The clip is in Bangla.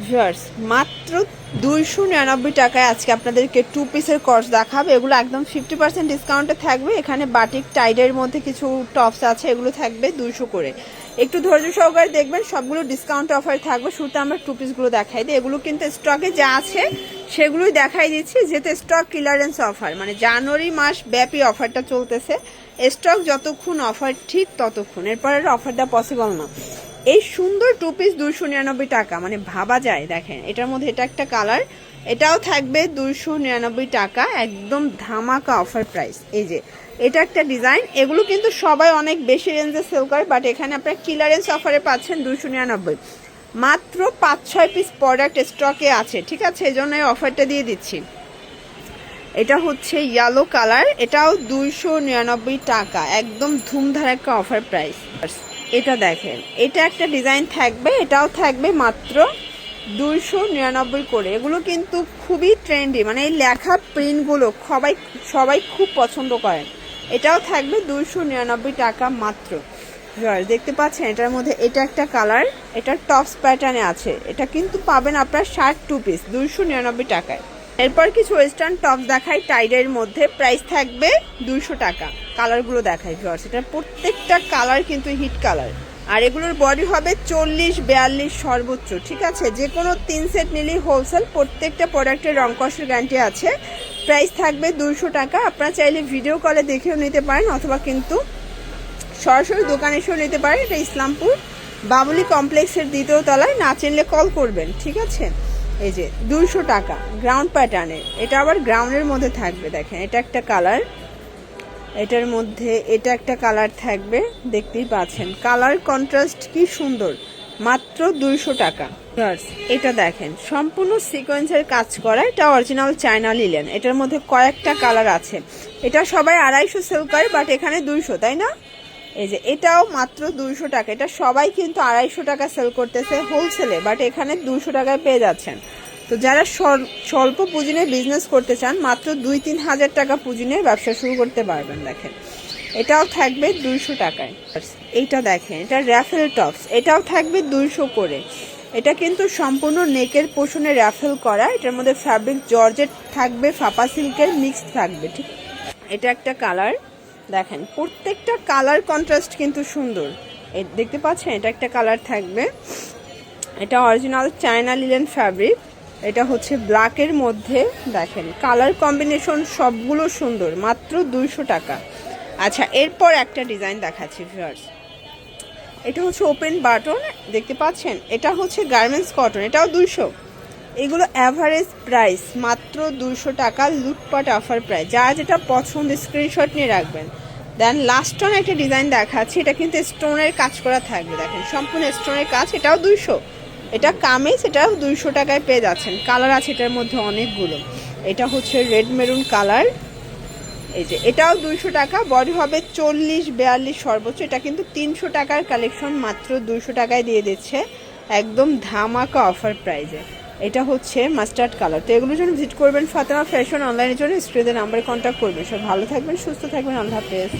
ভিউয়ার্স মাত্র 299 টাকায় আজকে আপনাদেরকে 2 পিসের কর্স দেখাবে। এগুলো একদম 50% ডিসকাউন্টে থাকবে। এখানে বাটিক টাইডের মধ্যে কিছু টপস আছে, এগুলো থাকবে 200 করে। একটু ধৈর্য সহকারে দেখবেন, সবগুলো ডিসকাউন্ট অফার থাকবে। শুরুতে আমরা 2 পিসগুলো দেখাই দিই। এগুলো কিন্তু স্টকে যা আছে সেগুলোই দেখাই দিচ্ছি, যেহেতু স্টক ক্লিয়ারেন্স অফার, মানে জানুয়ারি মাস ব্যাপী অফারটা চলতেছে। স্টক যতক্ষণ অফার ঠিক ততক্ষণ, এরপরে অফার দেওয়া পসিবল না। এই সুন্দর 2 পিস 299 টাকা, মানে ভাবা যায়। দেখেন এটার মধ্যে এটা একটা কালার, এটাও থাকবে 299 টাকা, একদম ধামাকা অফার প্রাইস। এই যে এটা একটা ডিজাইন, এগুলো কিন্তু সবাই অনেক বেশি রেঞ্জে সেল করে, বাট এখানে আপনার ক্লিয়ারেন্স অফারে পাচ্ছেন 299। মাত্র 5-6 পিস প্রোডাক্ট স্টকে আছে, ঠিক আছে, এই জন্য এই অফারটা দিয়ে দিচ্ছি। এটা হচ্ছে ইয়েলো কালার, এটাও 299 টাকা, একদম ধুমধারাক্কা অফার প্রাইস। এটা দেখেন, এটা একটা ডিজাইন থাকবে, এটাও থাকবে মাত্র 299 করে। এগুলো কিন্তু খুবই ট্রেন্ডি, মানে এই লেখা প্রিন্টগুলো সবাই খুব পছন্দ করেন। এটাও থাকবে 299 টাকা মাত্র। দেখতে পাচ্ছেন এটার মধ্যে এটা একটা কালার, এটা টপস প্যাটার্নে আছে। এটা কিন্তু পাবেন আপনার 2 পিস 299 টাকায়। এরপর কিছু ওয়েস্টার্ন টপস দেখাই টাইডের মধ্যে, প্রাইস থাকবে 200 টাকা। কালারগুলো দেখাই ভিউয়ার্স, এটা প্রত্যেকটা কালার কিন্তু হিট কালার, আর এগুলোর বডি হবে 40-42 সর্বোচ্চ, ঠিক আছে। যে কোনো 3 সেট নিলেই হোলসেল, প্রত্যেকটা প্রোডাক্টের রং কষের গ্যারান্টি আছে। প্রাইস থাকবে 200 টাকা। আপনারা চাইলে ভিডিও কলে দেখেও নিতে পারেন, অথবা কিন্তু সরাসরি দোকানে এসেও নিতে পারেন। এটা ইসলামপুর বাবুলি কমপ্লেক্সের 2য় তলায়, না চিনলে কল করবেন, ঠিক আছে। এই যে 200 টাকা গ্রাউন্ড প্যাটার্নের, এটা আবার গ্রাউন্ডের মধ্যে থাকবে। দেখেন এটা একটা কালার, এটার মধ্যে এটা একটা কালার থাকবে, দেখতেই পাচ্ছেন কালার কন্ট্রাস্ট কি সুন্দর, মাত্র 200 টাকা। এটা দেখেন সম্পূর্ণ সিকোয়েন্সের কাজ করা, এটা অরিজিনাল চায়না লিলেন। এটার মধ্যে কয়েকটা কালার আছে। এটা সবাই 250 সেল করে, বাট এখানে 200, তাই না। এই যে এটাও মাত্র 200 টাকা। এটা সবাই কিন্তু 250 টাকা সেল করতেছে হোলসেলে, বাট এখানে 200 টাকায় পেয়ে যাচ্ছেন। তো যারা স্বল্প পুঁজি নিয়ে বিজনেস করতে চান, মাত্র 2-3 হাজার টাকা পুঁজি নিয়ে ব্যবসা শুরু করতে পারবেন। দেখেন এটাও থাকবে 200 টাকায়। এইটা দেখেন, এটা র্যাফেল টপস, এটাও থাকবে 200 করে। এটা কিন্তু সম্পূর্ণ নেকের পোষণে র্যাফেল করা। এটার মধ্যে ফ্যাব্রিক জর্জেট থাকবে, ফাপা সিল্কের মিক্স থাকবে, ঠিক। এটা একটা কালার, দেখেন প্রত্যেকটা কালার কন্ট্রাস্ট কিন্তু সুন্দর, দেখতে পাচ্ছেন। এটা একটা কালার থাকবে, এটা অরিজিনাল চায়না লিলেন ফ্যাব্রিক। এটা হচ্ছে ব্ল্যাকের মধ্যে, দেখেন কালার কম্বিনেশন সবগুলো সুন্দর, মাত্র 200 টাকা। আচ্ছা, এরপর একটা ডিজাইন দেখাচ্ছি ভিউয়ার্স। এটা হচ্ছে ওপেন বাটন, দেখতে পাচ্ছেন। এটা হচ্ছে গার্মেন্টস কটন, এটাও 200। এগুলো অ্যাভারেজ প্রাইস মাত্র 200 টাকা, লুটপাট অফার প্রাইস। যার যেটা পছন্দ স্ক্রিনশট নিয়ে রাখবেন। দেন লাস্ট অন একটা ডিজাইন দেখাচ্ছি, এটা কিন্তু স্টোনের কাজ করা থাকবে। দেখেন সম্পূর্ণ স্টোনের কাজ, এটাও 200। এটা কামিজ, এটাও 200 টাকায় পেয়ে যাচ্ছেন। কালার আছে এটার মধ্যে অনেকগুলো। এটা হচ্ছে রেড মেরুন কালার। এই যে এটাও 200 টাকা, বডি হবে 40-42 সর্বোচ্চ। এটা কিন্তু 300 টাকার কালেকশন, মাত্র 200 টাকায় দিয়ে দিচ্ছে, একদম ধামাকা অফার প্রাইজে। এটা হচ্ছে মাস্টার্ড কালার। তো এগুলোর জন্য ভিজিট করবেন ফাতেমা ফ্যাশন অনলাইনের জন্য, স্ক্রিনের নাম্বারে কন্ট্যাক্ট করবেন। সব ভালো থাকবেন, সুস্থ থাকবেন, আল্লাহ হাফেজ।